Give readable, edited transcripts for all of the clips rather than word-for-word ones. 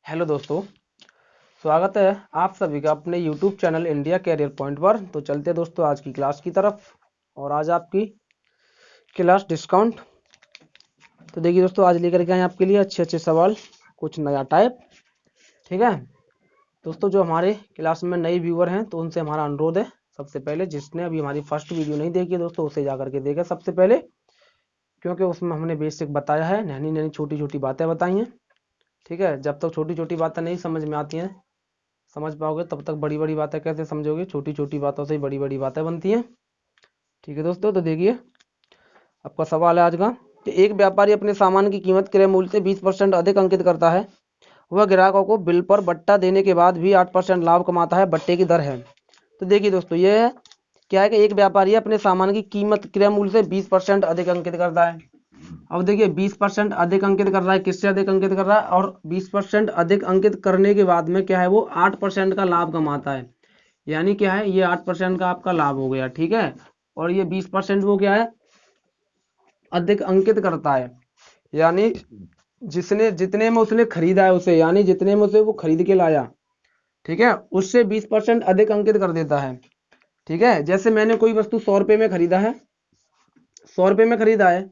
Hello दोस्तों, स्वागत है आप सभी का अपने YouTube channel India Career Point पर। तो चलते हैं दोस्तों आज की क्लास की तरफ। और आज आपकी क्लास डिस्काउंट। तो देखिए दोस्तों, आज लेकर के आए आपके लिए अच्छे अच्छे सवाल, कुछ नया टाइप। ठीक है दोस्तों, जो हमारे क्लास में नए व्यूअर हैं तो उनसे हमारा अनुरोध है, सबसे पहले जिसने अभी हमारी फर्स्ट वीडियो नहीं देखी है दोस्तों, उसे जाकर के देखें सबसे पहले, क्योंकि उसमें हमने बेसिक बताया है, नैनी नैनी छोटी छोटी बातें बताई हैं। ठीक है, जब तक छोटी छोटी बातें नहीं समझ में आती हैं, समझ पाओगे, तब तक बड़ी बड़ी बातें कैसे समझोगे। छोटी छोटी बातों से ही बड़ी बड़ी बातें बनती हैं। ठीक है दोस्तों, तो देखिए आपका सवाल है आज का कि एक व्यापारी अपने सामान की कीमत क्रय मूल्य से 20% अधिक अंकित करता है। वह ग्राहकों को बिल पर बट्टा देने के बाद भी 8% लाभ कमाता है। बट्टे की दर है। तो देखिए दोस्तों, ये क्या है कि एक व्यापारी अपने सामान की कीमत क्रय मूल्य से 20% अधिक अंकित करता है। अब देखिए 20% अधिक अंकित कर रहा है, किससे अधिक अंकित कर रहा है, और 20% अधिक अंकित करने के बाद में क्या है, वो 8% का लाभ कमाता है। यानी क्या है, ये 8% का आपका लाभ हो गया। ठीक है, और ये 20% वो क्या है, अधिक अंकित करता है। यानी जिसने जितने में उसने खरीदा है उसे, यानी जितने में उसे वो खरीद के लाया, ठीक है, उससे 20% अधिक अंकित कर देता है। ठीक है, जैसे मैंने कोई वस्तु 100 रुपये में खरीदा है, 100 रुपये में खरीदा है।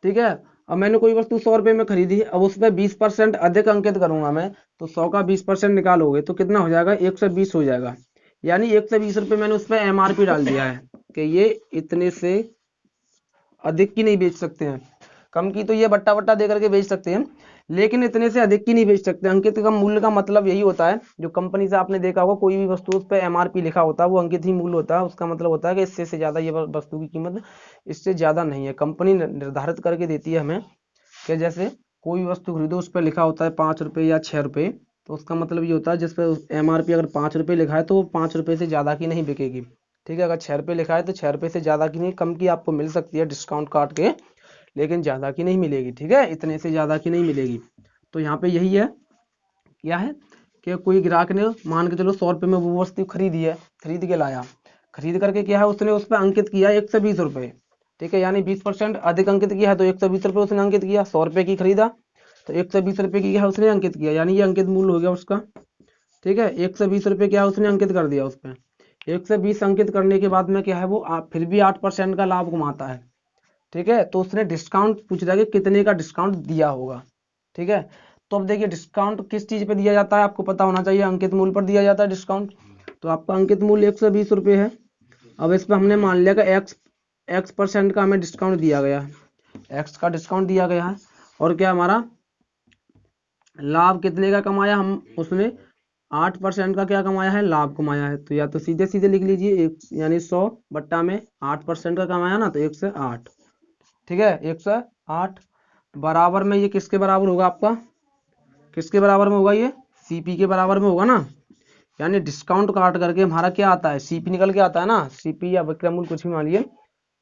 ठीक है, अब मैंने कोई वस्तु 100 रुपये में खरीदी, अब उसमें 20% अधिक अंकित करूंगा मैं, तो 100 का 20% निकालोगे तो कितना हो जाएगा, 120 हो जाएगा। यानी 120 रुपये मैंने उस पर MRP डाल दिया है कि ये इतने से अधिक की नहीं बेच सकते हैं। कम की तो ये बट्टा बट्टा दे करके बेच सकते हैं, लेकिन इतने से अधिक की नहीं बेच सकते। अंकित का मूल्य का मतलब यही होता है, जो कंपनी से आपने देखा होगा, कोई भी वस्तु उस पर MRP लिखा होता है, वो अंकित ही मूल्य होता है। उसका मतलब होता है कि इससे ज्यादा ये वस्तु की कीमत इससे ज्यादा नहीं है। कंपनी निर्धारित करके देती है हमें कि जैसे कोई वस्तु खरीदो, उस पर लिखा होता है 5 रुपये या 6 रुपये, तो उसका मतलब ये होता है जिस पर MRP अगर 5 रुपये लिखा है तो वो 5 रुपये से ज़्यादा की नहीं बिकेगी। ठीक है, अगर 6 रुपये लिखा है तो 6 रुपये से ज़्यादा की नहीं, कम की आपको मिल सकती है डिस्काउंट काट के, लेकिन ज़्यादा की नहीं मिलेगी। ठीक है, इतने से ज़्यादा की नहीं मिलेगी। तो यहाँ पे यही है, क्या है कि कोई ग्राहक ने मान के चलो 100 रुपये में वो वस्तु खरीदी है, खरीद के लाया, खरीद करके क्या है, उसने उस पर अंकित किया 120 रुपये। ठीक है, यानी 20% अधिक अंकित किया है, तो 120 रुपये उसने अंकित किया। 100 रुपये की खरीदा तो 120 रुपये की क्या है, उसने अंकित किया, यानी ये अंकित मूल्य हो गया उसका। ठीक है, 120 रुपये क्या है, उसने अंकित कर दिया उस पर। 120 अंकित करने के बाद में क्या है, वो फिर भी 8% का लाभ कमाता है। ठीक है, तो उसने डिस्काउंट पूछ रहा है कि कितने का डिस्काउंट दिया होगा। ठीक है, तो अब देखिए डिस्काउंट किस चीज पे दिया जाता है, आपको पता होना चाहिए, अंकित मूल्य पर दिया जाता है डिस्काउंट। तो आपका अंकित मूल्य 120 रुपये है। अब इस पर हमने मान लिया कि एक्स% का हमें डिस्काउंट दिया गया है, एक्स का डिस्काउंट दिया गया है। और क्या हमारा लाभ कितने का कमाया, हम उसने 8% का क्या कमाया है, लाभ कमाया है। तो या तो सीधे सीधे लिख लीजिए, एक यानी 100 बट्टा में 8% का कमाया ना, तो 108। ठीक है, 108 बराबर में ये किसके बराबर होगा आपका, किसके बराबर में होगा, ये CP के बराबर में होगा ना। यानी डिस्काउंट काट करके हमारा क्या आता है, CP निकल के आता है ना, CP या विक्रय मूल्य कुछ भी मानिए।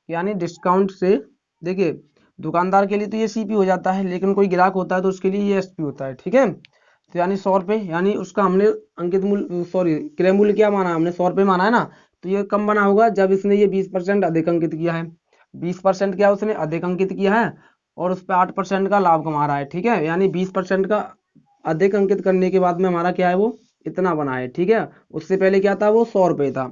यानी डिस्काउंट से देखिए, दुकानदार के लिए तो ये CP हो जाता है, लेकिन कोई ग्राहक होता है तो उसके लिए ये SP होता है। ठीक है, तो यानी 100 रुपये, यानी उसका हमने अंकित मूल्य, सॉरी क्रय मूल्य क्या माना है, हमने 100 रुपये माना है ना। तो ये कम बना होगा जब इसने ये 20% अधिक अंकित किया है। 20% क्या उसने अधिक अंकित किया है, और उस पर 8% का लाभ कमा रहा है। ठीक है, यानी 20% का अधिक अंकित करने के बाद में हमारा क्या है, वो इतना बना है। ठीक है, उससे पहले क्या था, वो 100 रुपये था।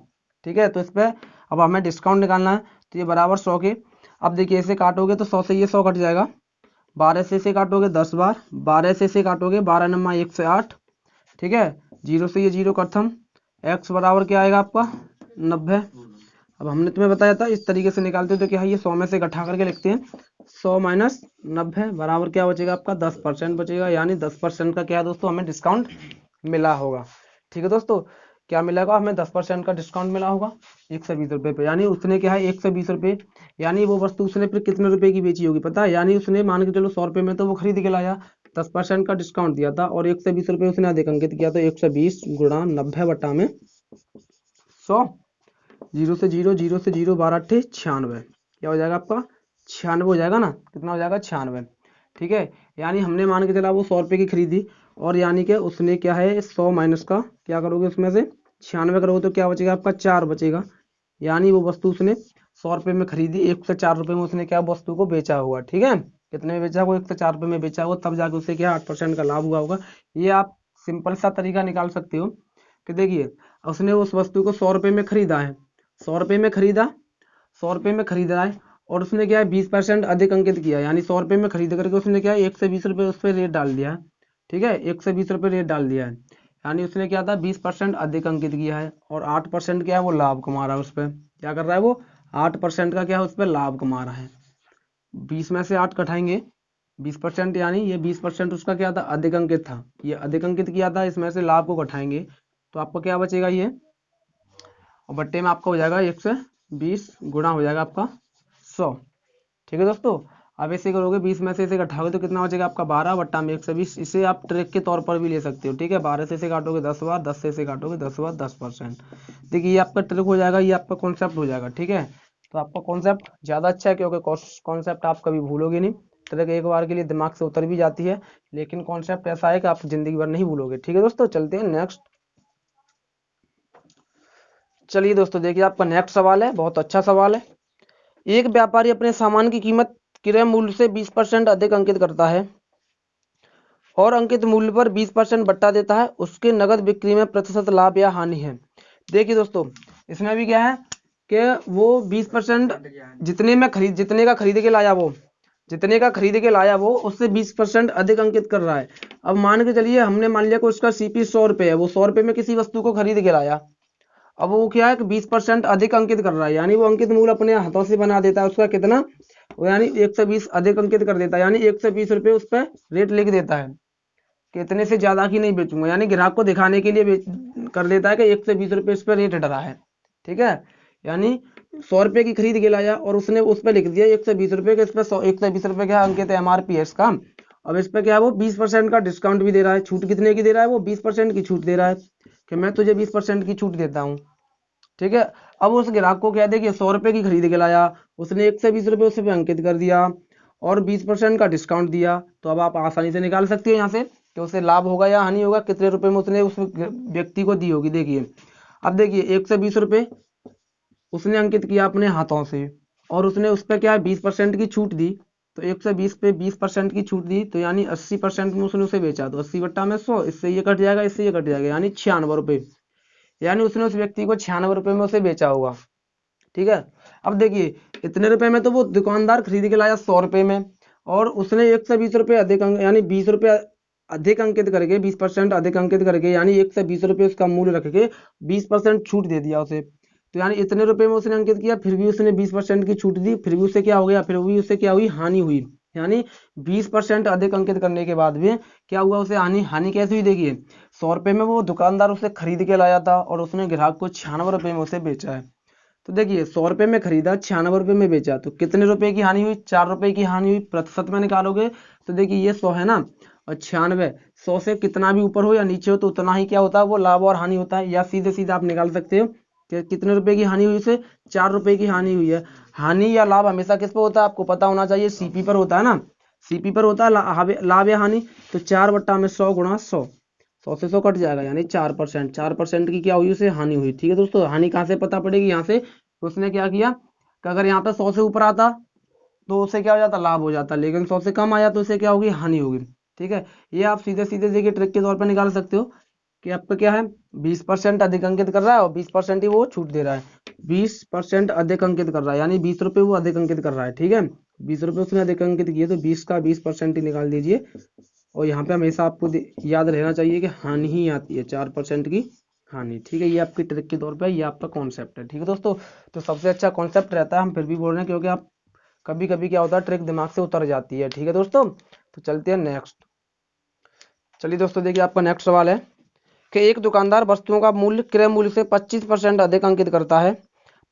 ठीक है, तो इस पर अब हमें डिस्काउंट निकालना है, तो ये बराबर 100 के। अब देखिए इसे काटोगे तो 100 से ये 100 कट जाएगा, 12 से इसे काटोगे 10 बार, 12 से इसे काटोगे 12 नमा 108। ठीक है, 0 से ये 0 खत्म, x बराबर क्या आएगा आपका 90। अब हमने तुम्हें बताया था इस तरीके से निकालते हो तो क्या है, ये 100 में से घटा करके लिखते हैं, 100 माइनस 90 बराबर क्या बचेगा आपका 10% बचेगा। यानी 10% का क्या है दोस्तों, हमें डिस्काउंट मिला होगा। ठीक है दोस्तों, क्या मिलेगा, हमें 10% का डिस्काउंट मिला होगा 120 रुपये पे। यानी उसने क्या है 120 रुपये, यानी वो वस्तु उसने फिर कितने रुपए की बेची होगी पता है, यानी उसने मान के चलो 100 रुपये में तो वो खरीद के लाया, 10% का डिस्काउंट दिया था, और 120 रुपये उसने अधिक अंकित किया, तो 120 गुणा 90 बटा में 100, 0 से 0, 0 से 0, 12 अट्ठे 96, क्या हो जाएगा आपका 96 हो जाएगा ना, कितना हो जाएगा 96। ठीक है, यानी हमने मान के चला वो 100 रुपये की खरीदी, और यानी कि उसने क्या है 100 माइनस का क्या करोगे, उसमें से 96 करोगे तो क्या बचेगा आपका 4 बचेगा। यानी वो वस्तु उसने 100 रुपये में खरीदी, 104 रुपये में उसने क्या वस्तु को बेचा हुआ। ठीक है, कितने में बेचा, वो 104 रुपये में बेचा हुआ, तब जाके उसे क्या 8% का लाभ हुआ होगा। ये आप सिंपल सा तरीका निकाल सकते हो कि देखिए उसने उस वस्तु को 100 रुपये में खरीदा है, 100 रुपये में खरीदा, 100 रुपये में खरीदा है, और उसने क्या है 20% अधिक अंकित किया, यानी 100 रुपये में खरीद करके उसने क्या है 120 रुपये उस पर रेट डाल दिया है। ठीक है, 120 रुपये रेट डाल दिया है, यानी उसने क्या था 20% अधिक अंकित किया है, और 8% क्या है वो लाभ कमा रहा है उस पर। क्या कर रहा है वो 8% का क्या है उस पर लाभ कमा रहा है। 20 में से 8 घटाएंगे 20%, यानी ये 20% उसका क्या था अधिक अंकित था, ये अधिक अंकित किया था, इसमें से लाभ को घटाएंगे तो आपको क्या बचेगा ये, और बट्टे में आपका हो जाएगा 120 गुणा हो जाएगा आपका 100। ठीक है दोस्तों, अब ऐसे करोगे 20 में से इसे घटाओगे तो कितना बचेगा आपका 12 बट्टा में 120। इसे आप ट्रिक के तौर पर भी ले सकते हो। ठीक है, 12 से इसे काटोगे 10 बार, 10 से इसे काटोगे 10 बार, 10%। देखिए ये आपका ट्रिक हो जाएगा, ये आपका कॉन्सेप्ट हो जाएगा। ठीक है, तो आपका कॉन्सेप्ट ज़्यादा अच्छा है क्योंकि कॉन्सेप्ट आप कभी भूलोगे नहीं। ट्रिक एक बार के लिए दिमाग से उतर भी जाती है, लेकिन कॉन्सेप्ट ऐसा है कि आप जिंदगी भर नहीं भूलोगे। ठीक है दोस्तों, चलते हैं नेक्स्ट। चलिए दोस्तों देखिए आपका नेक्स्ट सवाल है, बहुत अच्छा सवाल है। एक व्यापारी अपने सामान की कीमत क्रय मूल्य से 20% अधिक अंकित करता है और अंकित मूल्य पर 20% बट्टा देता है, उसके नगद बिक्री में प्रतिशत लाभ या हानि है। देखिए दोस्तों इसमें भी क्या है कि वो 20% जितने का खरीद के लाया वो, जितने का खरीद के लाया वो उससे 20% अधिक अंकित कर रहा है। अब मान के चलिए हमने मान लिया कि उसका सीपी 100 रुपये है, वो 100 रुपये में किसी वस्तु को खरीद के लाया। अब वो क्या है कि 20% अधिक अंकित कर रहा है, यानी वो अंकित मूल्य अपने हाथों से बना देता है उसका कितना, वो यानी 120 अधिक अंकित कर देता है, यानी 120 रुपये उस पर रेट लिख देता है कि इतने से ज्यादा की नहीं बेचूंगा, यानी ग्राहक को दिखाने के लिए कर देता है कि 120 रुपये इस पर रेट डरा है। ठीक है, यानी 100 रुपये की खरीद के लाया और उसने उस पर लिख दिया 120 रुपये के, इस पर 120 रुपये का अंकित है MRP है इसका। अब इस पर क्या है वो 20% का डिस्काउंट भी दे रहा है। छूट कितने की दे रहा है वो 20% की छूट दे रहा है कि मैं तुझे 20% की छूट देता हूँ। ठीक है, अब उस ग्राहक को क्या देखिए 100 रुपये की खरीद के लाया, उसने 120 रुपये उस पर अंकित कर दिया और 20% का डिस्काउंट दिया, तो अब आप आसानी से निकाल सकते हो यहाँ से कि उसे लाभ होगा या हानि होगा, कितने रुपए में उसने उस व्यक्ति को दी होगी। देखिए अब देखिए 120 रुपये उसने अंकित किया अपने हाथों से और उसने उस पर क्या है 20% की छूट दी, तो 120 पे 20% की छूट दी, तो यानी 80% में उसने उसे बेचा, तो 80 बट्टा में 100, इससे ये कट जाएगा, इससे ये कट जाएगा, यानी 96 रुपये, यानी उसने उस व्यक्ति को 96 रुपये में उसे बेचा होगा। ठीक है, अब देखिए इतने रुपए में तो वो दुकानदार खरीद के लाया 100 रुपये में, और उसने 120 रुपये अधिक यानी 20 रुपये अधिक अंकित करके 20% अधिक अंकित करके, यानी 120 रुपये उसका मूल्य रख के 20% छूट दे दिया उसे, तो यानी इतने रुपए में उसने अंकित किया, फिर भी उसने 20% की छूट दी, फिर भी उससे क्या हो गया, फिर भी उससे क्या हुई हानि हुई, यानी 20% अधिक अंकित करने के बाद भी क्या हुआ उसे हानि। हानि कैसे हुई देखिए 100 रुपये में वो दुकानदार उसे खरीद के लाया था और उसने ग्राहक को 96 रुपये में उसे बेचा है। तो देखिए 100 रुपये में खरीदा 96 रुपये में बेचा, तो कितने रुपए की हानि हुई, 4 रुपए की हानि हुई। प्रतिशत में निकालोगे तो देखिए ये 100 है ना, और 96 100 से कितना भी ऊपर हो या नीचे हो तो उतना ही क्या होता है वो लाभ और हानि होता है, या सीधे सीधे आप निकाल सकते हो कि कितने रुपए की हानि हुई से 4 रुपए की हानि हुई है। हानि या लाभ हमेशा किस पर होता है आपको पता होना चाहिए, सीपी पर होता है ना, सीपी पर होता है लाभ या हानि। तो 4 बट्टा में 100 गुणा 100, 100 से 100 कट जाएगा, यानी 4%, 4% की क्या हुई उसे हानि हुई। ठीक है दोस्तों, हानि कहाँ से पता पड़ेगी, यहाँ से उसने क्या किया कि अगर यहाँ पे 100 से ऊपर आता तो उसे क्या हो जाता लाभ हो जाता, लेकिन 100 से कम आया तो उसे क्या होगी हानि होगी। ठीक है, ये आप सीधे सीधे देखिए ट्रिक के तौर पर निकाल सकते हो कि आपका क्या है 20% अधिक अंकित कर रहा है और 20% ही वो छूट दे रहा है। 20% अधिक अंकित कर रहा है, यानी 20 रुपये वो अधिक अंकित कर रहा है। ठीक है, 20 रुपये उसने अधिक अंकित किए तो 20 का 20% ही निकाल दीजिए, और यहाँ पे हमेशा आपको याद रहना चाहिए कि हानि ही आती है, 4% की हानि। ठीक है, ये आपकी ट्रिक के तौर पे ये आपका कॉन्सेप्ट है। ठीक है दोस्तों, तो सबसे अच्छा कॉन्सेप्ट रहता है, हम फिर भी बोल रहे हैं क्योंकि आप कभी कभी क्या होता है ट्रिक दिमाग से उतर जाती है। ठीक है दोस्तों, तो चलते हैं नेक्स्ट। चलिए दोस्तों देखिए आपका नेक्स्ट सवाल है कि एक दुकानदार वस्तुओं का मूल्य क्रय मूल्य से 25% अधिक अंकित करता है,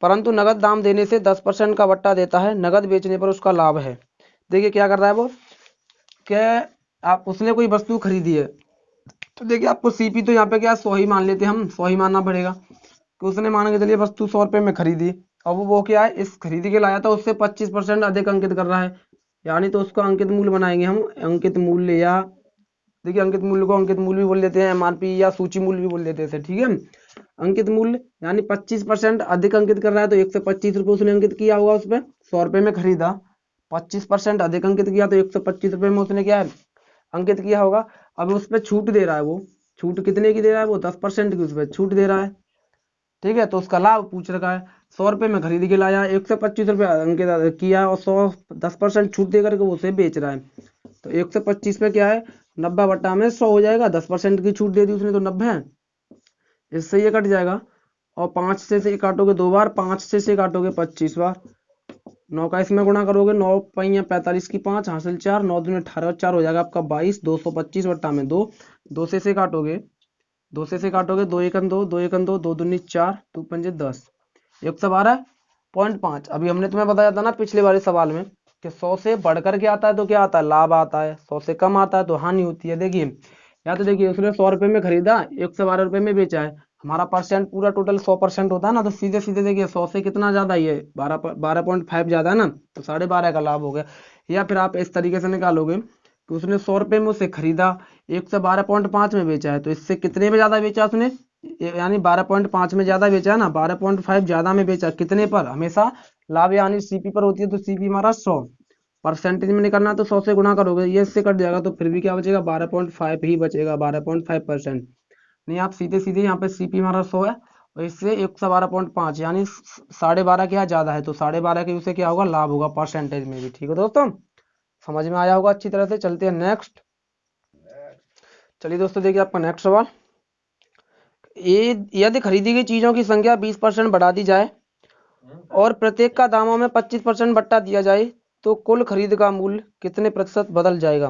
परंतु नगद दाम देने से 10% का बट्टा देता है, नगद बेचने पर उसका लाभ है। देखिए क्या कर रहा है वो कि आप उसने कोई वस्तु खरीदी है, तो देखिए आपको सीपी तो यहाँ पे क्या 100 ही मान लेते हैं, हम 100 ही मानना पड़ेगा कि उसने मान के चलिए वस्तु 100 रुपये में खरीदी, अब वो क्या है इस खरीदी के लाया था उससे 25% अधिक अंकित कर रहा है, यानी तो उसको अंकित मूल्य बनाएंगे हम, अंकित मूल्य, या देखिए अंकित मूल्य को अंकित मूल्य भी बोल देते हैं, MRP या सूची मूल्य भी बोल देते हैं। ठीक है, अंकित मूल्य यानी 25% अधिक अंकित कर रहा है, तो 125 रुपये उसने अंकित किया होगा उस पर, 100 रुपये में खरीदा, 25% अधिक अंकित किया तो 125 रुपये में उसने क्या है अंकित किया होगा। अब उस पर छूट दे रहा है वो, छूट कितने की दे रहा है, वो 10% की उस पर छूट दे रहा है। ठीक है, तो उसका लाभ पूछ रखा है। 100 रुपये में खरीद के लाया, 125 रुपये अंकित किया और 10% छूट दे करके वो उसे बेच रहा है। तो 125 में क्या है, 90/100 हो जाएगा। 10% की छूट दे दी उसने तो 90 है, इससे ये कट जाएगा। और 5 से काटोगे 2 बार, 5 से काटोगे 25 बार। 9 का इसमें गुणा करोगे, 9 5 45 की 5 हासिल 4, 9 दूनी 18 और 4 हो जाएगा आपका 22। 225/2, 2 से काटोगे, 2 से काटोगे, 2 एकन 2, 2 एकन 2, 2 दूनी 4, 2 पंजे 10, 112.5। अभी हमने तुम्हें बताया था ना पिछले वाले सवाल में कि 100 से बढ़कर के आता है तो क्या आता है, लाभ आता है। 100 से कम आता है तो हानि होती है। देखिए या तो देखिए उसने 100 रुपये में खरीदा, 112 रुपये में बेचा है, हमारा परसेंट पूरा टोटल 100% होता है ना, तो सीधे सीधे देखिए 100 से कितना ज्यादा, ये 12.5 ज्यादा है ना, तो 12.5 का लाभ हो गया। या फिर आप इस तरीके से निकालोगे कि उसने 100 रुपये में उसे खरीदा, 112.5 में बेचा है, तो इससे कितने में ज्यादा बेचा उसने, यानी 12.5 में ज्यादा बेचा है ना, 12.5 ज्यादा में बेचा कितने पर, हमेशा लाभ यानी सीपी पर होती है, तो सीपी हमारा 100। परसेंटेज में निकलना तो 100 से गुणा करोगे, ये इससे कट जाएगा, तो फिर भी क्या बचेगा, 12.5 ही बचेगा, 12.5%। नहीं आप सीधे सीधे यहाँ पे सीपी हमारा 100 है और इससे 112.5 यानी 12.5 क्या ज्यादा है, तो 12.5 के उससे क्या होगा, लाभ होगा परसेंटेज में भी। ठीक है दोस्तों, समझ में आया होगा अच्छी तरह से। चलते हैं नेक्स्ट। चलिए दोस्तों देखिए आपका नेक्स्ट सवाल, यदि खरीदी गई चीजों की संख्या 20% बढ़ा दी जाए और प्रत्येक का दामों में 25% बट्टा दिया जाए तो कुल खरीद का मूल्य कितने प्रतिशत बदल जाएगा।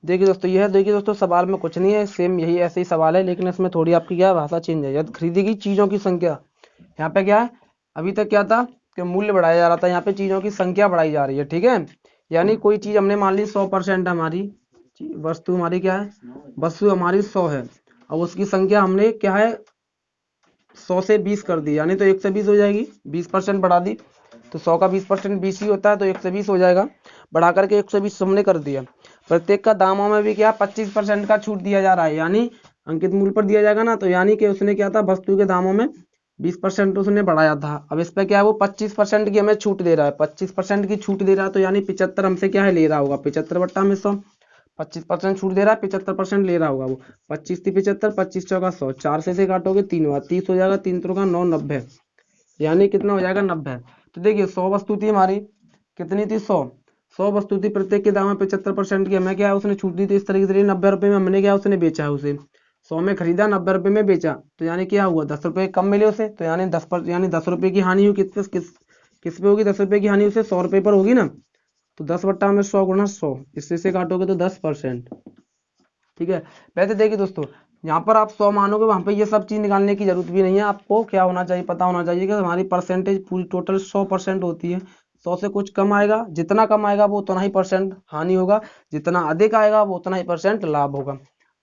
देखिए दोस्तों यह देखिए दोस्तों सवाल में कुछ नहीं है, सेम यही ऐसे ही सवाल है, लेकिन इसमें थोड़ी आपकी क्या भाषा चेंज है। यदि खरीदी गई चीजों की संख्या, यहाँ पे क्या है, अभी तक क्या था कि मूल्य बढ़ाया जा रहा था, यहाँ पे चीजों की संख्या बढ़ाई जा रही है। ठीक है, यानी कोई चीज हमने मान ली 100% हमारी वस्तु, हमारी क्या है, वस्तु हमारी 100 है, अब उसकी संख्या हमने क्या है 100 से 20 कर दी, यानी तो 1 से 20 हो जाएगी। 20% बढ़ा दी तो 100 का 20% 20 ही होता है, तो 1 से 20 हो जाएगा। बढ़ा करके 120 हमने कर दिया। प्रत्येक का दामों में भी क्या 25% का छूट दिया जा रहा है, यानी अंकित मूल्य पर दिया जाएगा ना, तो यानी कि उसने क्या था, वस्तु के दामों में 20% उसने बढ़ाया था। अब इस पर क्या है, वो 25% की हमें छूट दे रहा है, 25% की छूट दे रहा है, तो यानी 75 हमसे क्या है ले रहा होगा, 75/100। 25% छूट दे रहा है, 75% ले रहा होगा वो। 25 थी 75, 25 चौका 100, 4 से काटोगे 3 बार, 30 हो जाएगा, 3 त्रिका 9, 90, यानी कितना हो जाएगा 90। तो देखिए 100 वस्तु थी हमारी, कितनी थी 100 वस्तु थी, प्रत्येक के दाम में 75% की हमें क्या है उसने छूट दी थी, इस तरीके से 90 रुपये में हमने क्या उसने बेचा है उसे, 100 में खरीदा 90 रुपये में बेचा, तो यानी क्या हुआ 10 रुपये कम मिले उसे, तो यानी 10 रुपये की हानि हुई। किस पे होगी 10 रुपये की हानि, उसे 100 रुपये पर होगी ना, तो 10/100 गुणा 100, इससे से काटोगे तो 10%। ठीक है, वैसे देखिए दोस्तों यहाँ पर आप 100 मानोगे, वहां पे ये सब चीज निकालने की जरूरत भी नहीं है। आपको क्या होना चाहिए, पता होना चाहिए कि हमारी परसेंटेज पूरी टोटल 100% होती है। 100 से कुछ कम आएगा, जितना कम आएगा वो उतना ही परसेंट हानि होगा, जितना अधिक आएगा वो उतना ही परसेंट लाभ होगा।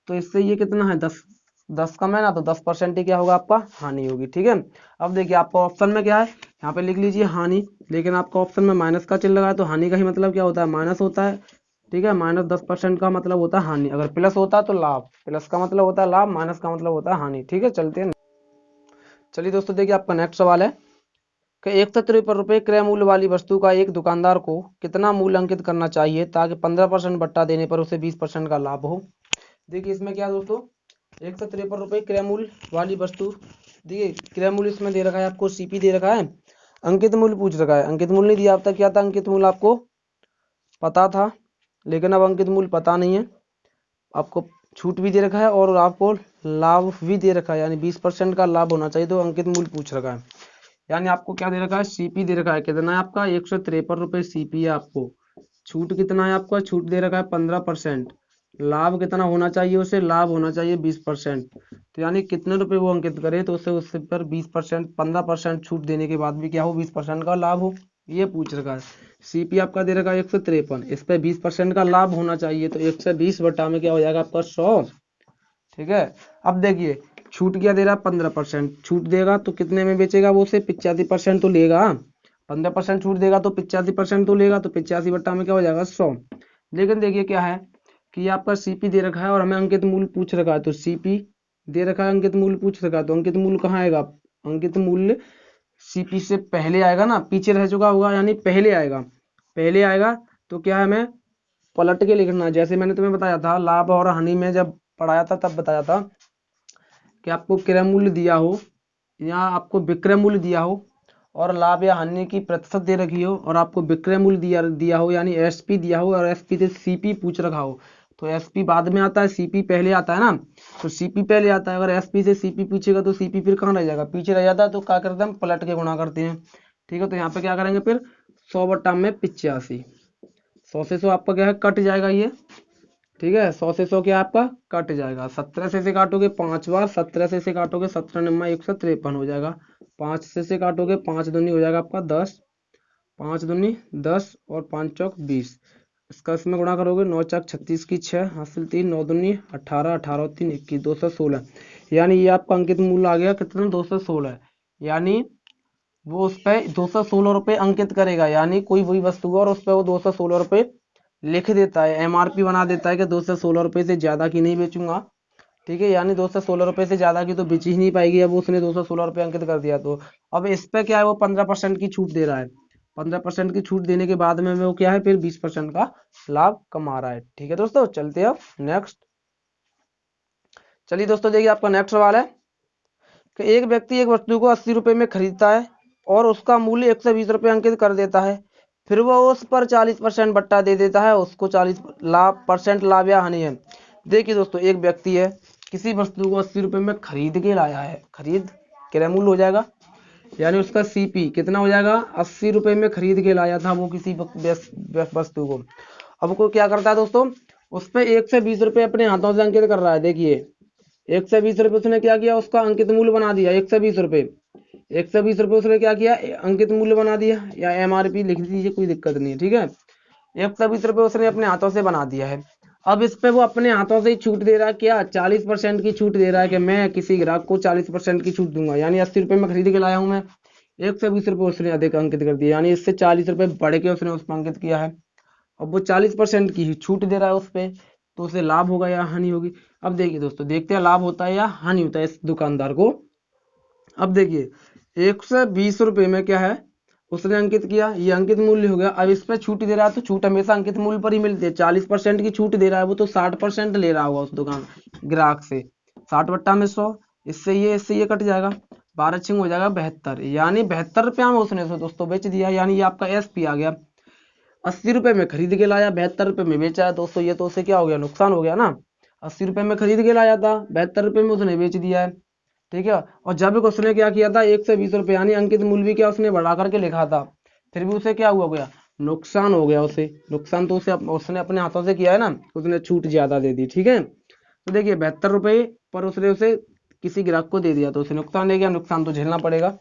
तो इससे ये कितना है 10, 10 कम है ना, तो 10% ही क्या होगा आपका हानि होगी। ठीक है, अब देखिए आपका ऑप्शन में क्या है, यहाँ पे लिख लीजिए हानि, लेकिन आपका ऑप्शन में माइनस का चिन्ह लगा है, तो हानि का ही मतलब क्या होता है, माइनस होता है। ठीक है, -10% का मतलब होता है हानि, अगर प्लस होता है तो लाभ, प्लस का मतलब होता है लाभ, माइनस का मतलब होता है हानि। ठीक है, चलते हैं। चलिए दोस्तों देखिए आपका नेक्स्ट सवाल है कि 173 रुपये क्रय मूल्य वाली वस्तु का एक दुकानदार को कितना मूल्य अंकित करना चाहिए ताकि 15% बट्टा देने पर उसे 20% का लाभ हो। देखिए इसमें क्या दोस्तों, 173 रुपये क्रय मूल्य वाली वस्तु, देखिए क्रय मूल्य इसमें दे रखा है आपको, सीपी दे रखा है, अंकित मूल्य पूछ रखा है। अंकित मूल्य नहीं दिया, अब तक क्या था, अंकित मूल्य आपको पता था, लेकिन अब अंकित मूल्य पता नहीं है। आपको छूट भी दे रखा है और आपको लाभ भी दे रखा है, यानी 20% का लाभ होना चाहिए, तो अंकित मूल्य पूछ रखा है। यानी आपको क्या दे रखा है, सीपी दे रखा है, कितना है आपका 153 रुपये सीपी है आपको। छूट कितना है आपका, छूट दे रखा है 15%। लाभ कितना होना चाहिए उसे, लाभ होना चाहिए 20%। तो यानी कितने रुपए वो अंकित करे तो उसे उससे पर 20%, 15% छूट देने के बाद भी क्या हो, 20% का लाभ हो, ये पूछ रखा है। सीपी आपका दे रखा है 153, इस पर 20% का लाभ होना चाहिए, तो 120 बटा में क्या हो जाएगा आपका 100। ठीक है, अब देखिए छूट क्या दे रहा है 15%, छूट देगा तो कितने में बेचेगा वो, उसे 85% तो लेगा। 15% छूट देगा तो 85% तो लेगा, तो 85 बट्टा में क्या हो जाएगा 100। लेकिन देखिए क्या है कि ये आपका सीपी दे रखा है और हमें अंकित मूल्य पूछ रखा है, तो सीपी दे रखा है, अंकित मूल्य पूछ रखा है, तो अंकित मूल्य कहाँ आएगा, अंकित मूल्य सीपी से पहले आएगा ना, पीछे रह चुका होगा, यानी पहले आएगा, पहले आएगा। तो क्या है, हमें पलट के लिखना है, जैसे मैंने तुम्हें बताया था लाभ और हानि में जब पढ़ाया था तब बताया था कि आपको क्रय मूल्य दिया हो या आपको विक्रय मूल्य दिया हो और लाभ या हानि की प्रतिशत दे रखी हो और आपको विक्रय मूल्य दिया हो यानी एसपी दिया हो और एसपी से सीपी पूछ रखा हो, तो एसपी बाद में आता है सीपी पहले आता है ना, तो सीपी पहले आता है। अगर एसपी से सीपी पूछेगा तो सीपी फिर कहाँ रह जाएगा, पीछे रह जाता है, तो क्या करते हैं हम पलट के गुणा करते हैं। ठीक है, तो यहाँ पे क्या करेंगे फिर 100/85, 100 से 100 आपका क्या है कट जाएगा ये। ठीक है, 100 से 100 क्या आपका कट जाएगा, 17 से काटोगे 5 बार, 17 से काटोगे 17×153 हो जाएगा। 5 से काटोगे 5 दूनी हो जाएगा आपका 10, 5 दूनी 10 और 5 चौक 20। इसका इसमें गुणा करोगे 9 चौक 36 की 6 हासिल 3, 9 दूनी 18, 18 और 3 21, 216। यानी ये आपका अंकित मूल्य आ गया कितना, 216। यानी वो उस पर 216 रुपये अंकित करेगा, यानी कोई वही वस्तु है और उस पर वो 216 रुपये लिख देता है, एमआरपी बना देता है कि 216 रुपये से ज्यादा की नहीं बेचूंगा। ठीक है, यानी 216 रुपये से ज्यादा की तो बेच ही नहीं पाएगी, अब उसने 216 रुपये अंकित कर दिया। तो अब इस पे क्या है, वो 15% की छूट दे रहा है। 15% की छूट देने के बाद में वो क्या है फिर 20% का लाभ कमा रहा है। ठीक है दोस्तों, चलते हैं अब नेक्स्ट। चलिए दोस्तों देखिए आपका नेक्स्ट सवाल है कि एक व्यक्ति एक वस्तु को 80 रुपये में खरीदता है और उसका मूल्य 120 रुपये अंकित कर देता है, फिर वह उस पर 40% बट्टा दे देता है, उसको 40% लाभ या हानि है। देखिए दोस्तों, एक व्यक्ति है किसी वस्तु को 80 रुपये में खरीद के लाया है, खरीद क्रय मूल्य हो जाएगा, यानी उसका सीपी कितना हो जाएगा, 80 रुपये में खरीद के लाया था वो किसी वस्तु को। अब को क्या करता है दोस्तों, उस पर 120 रुपये अपने हाथों से अंकित कर रहा है। देखिए 120 रुपये उसने क्या किया, उसका अंकित मूल्य बना दिया 120 रुपये। 120 रुपये उसने क्या किया, अंकित मूल्य बना दिया, या एमआरपी लिख दीजिए, कोई दिक्कत नहीं है। ठीक है, 120 रुपये उसने अपने हाथों से बना दिया है। अब इस पे वो अपने हाथों से ही छूट दे रहा है, क्या 40% की छूट दे रहा है कि मैं किसी ग्राहक को 40% की छूट दूंगा, यानी 80 रुपये में खरीद के लाया हूं मैं, 120 रुपये उसने अधिक अंकित कर दिया, यानी इससे 40 रुपये बढ़ के उसने उस पर अंकित किया है। अब वो 40% की ही छूट दे रहा है उस पे, तो उसे लाभ होगा या हानि होगी। अब देखिए दोस्तों, देखते हैं लाभ होता है या हानि होता है इस दुकानदार को। अब देखिए 120 रुपये में क्या है उसने अंकित किया, ये अंकित मूल्य हो गया। अब इस पे छूट दे रहा है, तो छूट हमेशा अंकित मूल्य पर ही मिलती है। 40% की छूट दे रहा है वो, तो 60% ले रहा होगा उस दुकान ग्राहक से। 60/100, इससे ये कट जाएगा, 12 छिंग हो जाएगा 72, यानी 72 रुपया में उसने दोस्तों बेच दिया, यानी ये आपका एसपी आ गया। 80 रुपये में खरीद के लाया, 72 रुपये में बेचा है दोस्तों, ये तो उसे क्या हो गया, नुकसान हो गया ना। 80 रुपये में खरीद के लाया था, 72 रुपये में उसने बेच दिया है। ठीक है, और जब उसने क्या किया था, 120 रुपये यानी अंकित मूल्य भी क्या उसने बढ़ा करके लिखा था, फिर भी उसे क्या हुआ गया, नुकसान हो गया उसे। नुकसान तो उसने अपने हाथों से किया है ना, उसने छूट ज्यादा दे दी। ठीक है, तो देखिए 72 रुपये पर उसने उसे किसी ग्राहक को दे दिया, तो उसे नुकसान दे गया, नुकसान तो झेलना पड़ेगा।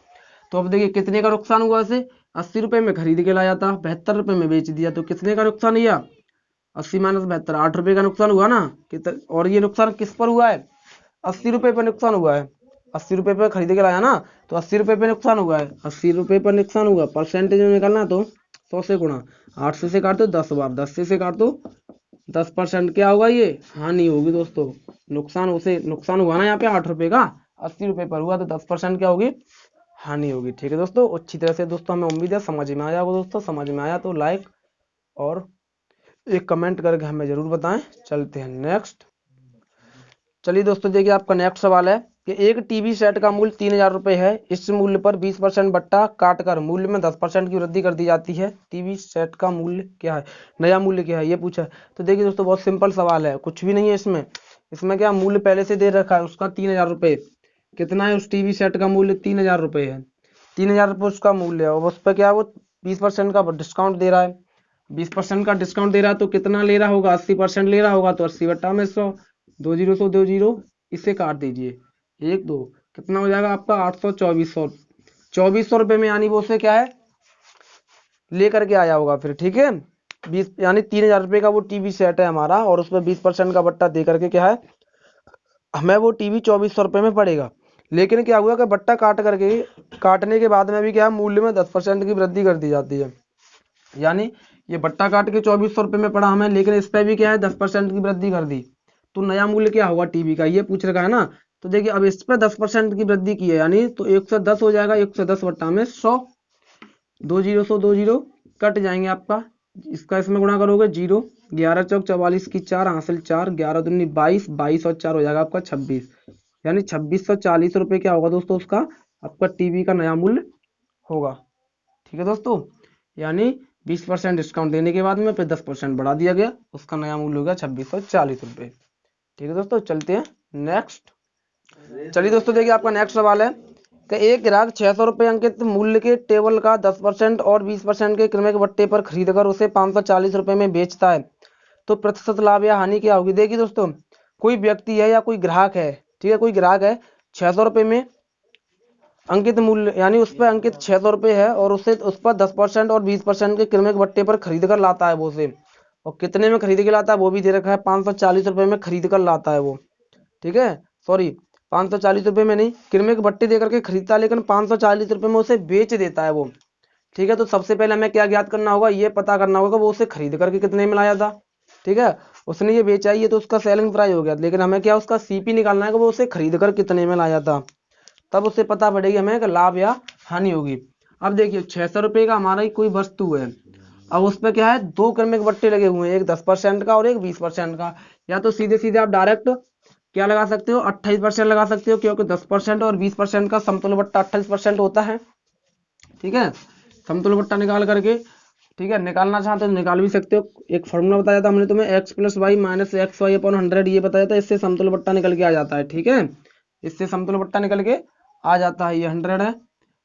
तो अब देखिए कितने का नुकसान हुआ उसे, 80 रुपये में खरीद के लाया था, 72 रुपये में बेच दिया, तो कितने का नुकसान हुआ, 80 - 72, 8 रुपये का नुकसान हुआ ना। और ये नुकसान किस पर हुआ है, 80 रुपये पर नुकसान हुआ है। 80 रुपये पर खरीद के लाया ना, तो 80 रुपये पर नुकसान हुआ है, 80 रुपये पर नुकसान हुआ। परसेंटेज में निकालना तो 100 से गुणा, 8 से काट दो 10 बार, 10 से काट दो 10%, क्या होगा, ये हानि होगी दोस्तों। नुकसान हुआ ना यहाँ पे 8 रुपये का, 80 रुपये पर हुआ, तो 10% क्या होगी, हानि होगी। ठीक है दोस्तों, अच्छी तरह से दोस्तों हमें उम्मीद है समझ में आया होगा दोस्तों। समझ में आया तो लाइक और एक कमेंट करके हमें जरूर बताएं। चलते हैं नेक्स्ट। चलिए दोस्तों देखिए आपका नेक्स्ट सवाल है कि एक टीवी सेट का मूल्य 3000 रुपये है, इस मूल्य पर 20% बट्टा काटकर मूल्य में 10% की वृद्धि कर दी जाती है, टीवी सेट का मूल्य क्या है, नया मूल्य क्या है, ये पूछा है। तो देखिए दोस्तों बहुत सिंपल सवाल है, कुछ भी नहीं है इसमें। इसमें क्या मूल्य पहले से दे रखा है उसका 3000 रुपये, कितना है उस टीवी सेट का मूल्य, 3000 रुपये है। 3000 रुपये उसका मूल्य है और उस पर क्या है वो 20% का डिस्काउंट दे रहा है। 20% का डिस्काउंट दे रहा है तो कितना ले रहा होगा, 80% ले रहा होगा, तो 80/100, 2 0 इसे काट दीजिए, 1 2, कितना हो जाएगा आपका 800, 2400 रुपये में, यानी वो उसे क्या है लेकर के आया होगा फिर। ठीक है, 20 यानी 3000 रुपये का वो टीवी सेट है हमारा, और उसमें 20% का बट्टा दे करके क्या है हमें वो टीवी 2400 रुपये में पड़ेगा। लेकिन क्या हुआ कि बट्टा काटने के बाद में भी क्या है मूल्य में 10% की वृद्धि कर दी जाती है, यानी ये बट्टा काट के 2400 रुपये में पड़ा हमें, लेकिन इस पे भी क्या है 10% की वृद्धि कर दी, तो नया मूल्य क्या होगा टीवी का, ये पूछ रखा है ना। तो देखिए अब इस पे 10% की वृद्धि की है, यानी तो 110 हो जाएगा, 110/100, 2 0 कट जाएंगे आपका, इसका इसमें गुणा करोगे 0, 11 चौक 44 की 4 हासिल 4, 11 दूनी 22, 22 और 4 हो जाएगा आपका 26, यानी 2640 रुपये क्या होगा दोस्तों उसका आपका टीवी का नया मूल्य होगा। ठीक है दोस्तों, यानी 20% डिस्काउंट देने के बाद में फिर 10% बढ़ा दिया गया, उसका नया मूल्य होगा 2640 रुपये। ठीक है दोस्तों, चलते हैं नेक्स्ट। चलिए दोस्तों देखिए आपका नेक्स्ट सवाल है कि एक ग्राहक 600 रुपये अंकित मूल्य के टेबल का 10% और 20% के क्रमिक बट्टे पर खरीदकर उसे 540 रुपये में बेचता है, तो प्रतिशत लाभ या हानि क्या होगी। देखिए दोस्तों, कोई व्यक्ति है या कोई ग्राहक है, ठीक है, कोई ग्राहक है 600 रुपये में अंकित मूल्य, यानी उस पर अंकित 600 रुपये है और उसे उस पर 10% और 20% के क्रमिक बट्टे पर खरीद कर लाता है वो उसे, और कितने में खरीद के लाता है वो भी दे रखा है, 540 रुपये में खरीद कर लाता है वो। ठीक है, सॉरी 540 रुपये में नहीं, क्रमिक बट्टे दे करके खरीदता है, लेकिन 540 रुपये में उसे बेच देता है वो। ठीक है, तो सबसे पहले हमें क्या ज्ञात करना होगा, ये पता करना होगा वो उसे खरीद करके कितने में लाया था। ठीक है, उसने ये बेचा ही है तो उसका सेलिंग प्राइस हो गया, लेकिन हमें क्या उसका सीपी निकालना है कि वो उसे खरीद कर कितने में लाया था, तब उससे पता पड़ेगी हमें कि लाभ या हानि होगी। अब देखिए 600 रुपये का हमारा ही कोई वस्तु है, अब उस पर क्या है, दो क्रमिक बट्टे लगे हुए हैं, एक 10% का और एक 20% का। या तो सीधे सीधे आप डायरेक्ट क्या लगा सकते हो, 28% लगा सकते हो, क्योंकि 10% और 20% का समतुल्य बट्टा 28% होता है। ठीक है, समतुल्य बट्टा निकाल करके, ठीक है, निकालना चाहते हो तो निकाल भी सकते हो। एक फॉर्मूला बताया था हमने तुम्हें, x + y - xy / 100, ये बताया था, इससे समतुल्य बट्टा निकल के आ जाता है। ठीक है, इससे समतुल्य बट्टा निकल के आ जाता है, ये 100 है,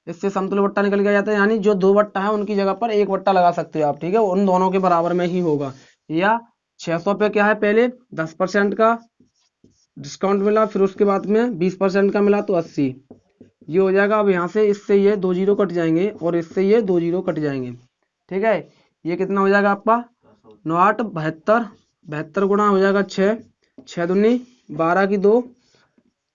इससे समतुल्य बट्टा निकल के आ जाता है, यानी जो दो बट्टा है उनकी जगह पर एक बट्टा लगा सकते हो आप। ठीक है, उन दोनों के बराबर में ही होगा। या 600 पे क्या है, पहले 10% का डिस्काउंट मिला, फिर उसके बाद में 20% का मिला तो 80, ये हो जाएगा। अब यहाँ से इससे ये 2 जीरो कट जाएंगे और इससे ये 2 जीरो कट जाएंगे। ठीक है, ये कितना हो जाएगा आपका 9 × 8 = 72, 72 गुणा हो जाएगा 6, 6 दूनी 12 की 2,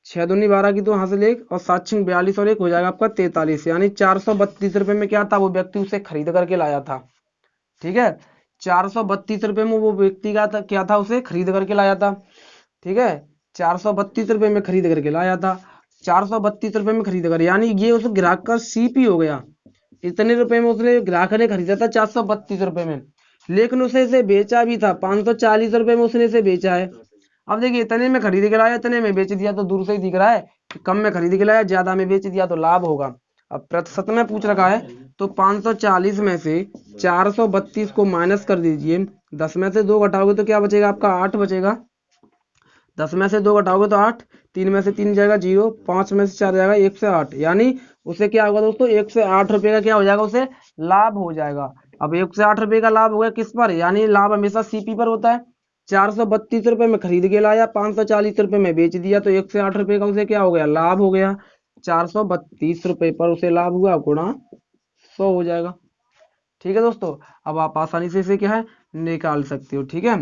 6 दूनी 12 की 2 हासिल 1, और 7 × 42 और 1 हो जाएगा आपका 43, यानी 432 रुपये में क्या था, वो व्यक्ति उसे खरीद करके लाया था। ठीक है, 432 रुपये में वो व्यक्ति का क्या था, उसे खरीद करके लाया था। ठीक है, 432 रुपये में खरीद करके लाया था, 432 रुपये में खरीद कर, यानी ये उस ग्राहक का सीपी हो गया। इतने रुपए में उसने ग्राहक ने खरीदा था 432 रुपये में, लेकिन उसे इसे बेचा भी था 540 रुपये में उसने इसे बेचा है। अब देखिए इतने में खरीद के लाया, इतने में बेच दिया, तो दूर से ही दिख रहा है कि कम में खरीद के लाया, ज्यादा में बेच दिया, तो लाभ होगा। अब प्रतिशत में पूछ रखा है, तो 540 में से 432 को माइनस कर दीजिए, 10 में से 2 घटाओगे तो क्या बचेगा आपका 8 बचेगा, 10 में से 2 घटाओगे तो 8, 3 में से 3 जाएगा 0, 5 में से 4 जाएगा 1 से 8, यानी उसे क्या होगा दोस्तों 1 से 8 रुपये का क्या हो जाएगा, उसे लाभ हो जाएगा। अब 1 से 8 रुपये का लाभ हो गया किस पर, यानी लाभ हमेशा सीपी पर होता है। 432 रुपये में खरीद के लाया, 540 रुपये में बेच दिया, तो 1 से 8 रुपये का उसे क्या हो गया, लाभ हो गया। 432 रुपये पर उसे लाभ हुआ गुणा 100 हो जाएगा। ठीक है दोस्तों, अब आप आसानी से इसे क्या है निकाल सकते हो। ठीक है,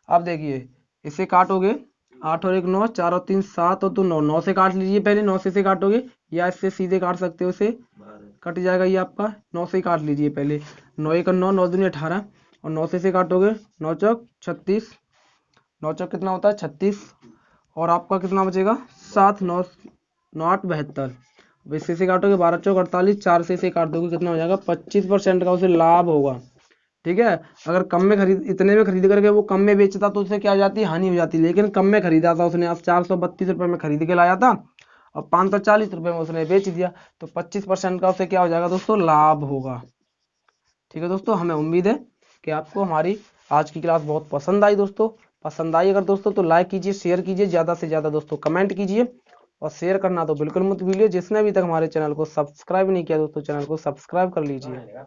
अब देखिए इसे काटोगे, 8 और 1 9, 4 और 3 7 और 2 9, 9 से काट लीजिए, पहले 9 से काटोगे या इससे सीधे काट सकते हो, इसे कट जाएगा ये आपका, 9 से काट लीजिए पहले, 9 1 9, 9 दूनी 18, और 9 से काटोगे 9 चौक 36, 9 चौक कितना होता है 36, और आपका कितना बचेगा 7, 9 9 8 72, अब इससे से काटोगे 12 चौक 48, 4 से काट दोगे कितना हो जाएगा 25% का उसे लाभ होगा। ठीक है, अगर कम में खरीद, इतने में खरीद करके वो कम में बेचता तो उसे क्या हो जाती, हानि हो जाती, लेकिन कम में खरीदा था उसने, 432 रुपये में खरीद के लाया था और 540 रुपये में उसने बेच दिया, तो 25% का उसे क्या हो जाएगा दोस्तों, लाभ होगा। ठीक है दोस्तों, हमें उम्मीद है कि आपको हमारी आज की क्लास बहुत पसंद आई। दोस्तों पसंद आई अगर दोस्तों तो लाइक कीजिए, शेयर कीजिए, ज़्यादा से ज़्यादा दोस्तों कमेंट कीजिए, और शेयर करना तो बिल्कुल मत भूलिए। जिसने अभी तक हमारे चैनल को सब्सक्राइब नहीं किया दोस्तों, चैनल को सब्सक्राइब कर लीजिए।